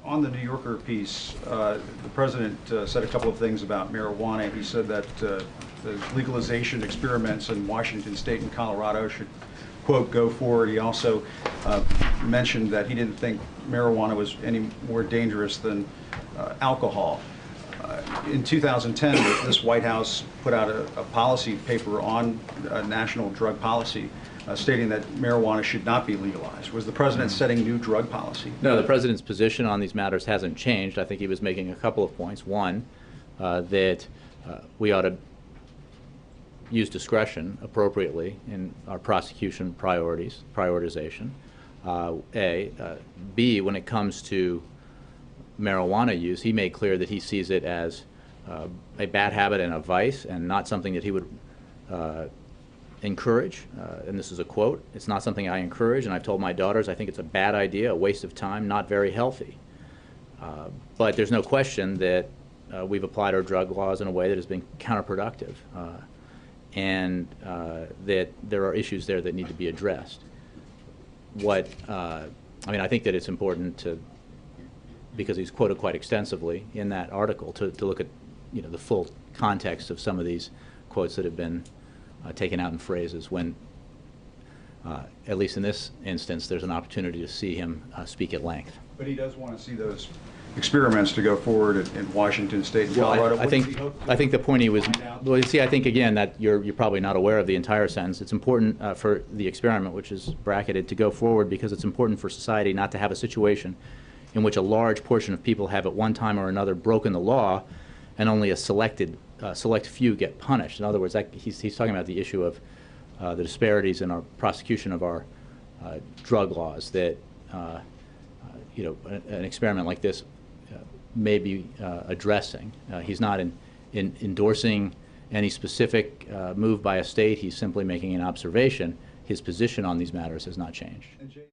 On the New Yorker piece, the president said a couple of things about marijuana. He said that the legalization experiments in Washington State and Colorado should, quote, go forward. He also mentioned that he didn't think marijuana was any more dangerous than alcohol. In 2010, this White House put out a policy paper on national drug policy, stating that marijuana should not be legalized. Was the president setting new drug policy? No, the president's position on these matters hasn't changed. I think he was making a couple of points. One, that we ought to use discretion appropriately in our prosecution prioritization. B, when it comes to marijuana use, he made clear that he sees it as a bad habit and a vice, and not something that he would encourage. And this is a quote: "It's not something I encourage, and I've told my daughters I think it's a bad idea, a waste of time, not very healthy." But there's no question that we've applied our drug laws in a way that has been counterproductive, and that there are issues there that need to be addressed. I mean, I think that it's important to, because he's quoted quite extensively in that article, to look at, the full context of some of these quotes that have been taken out in phrases when, at least in this instance, there's an opportunity to see him speak at length. But he does want to see those experiments to go forward in Washington State and Colorado. I think the point he was, well, you see, I think again that you're probably not aware of the entire sentence. It's important for the experiment, which is bracketed, to go forward because it's important for society not to have a situation in which a large portion of people have at one time or another broken the law and only a select few get punished. In other words, he's talking about the issue of the disparities in our prosecution of our drug laws, that an experiment like this may be addressing. He's not endorsing any specific move by a state. He's simply making an observation. His position on these matters has not changed.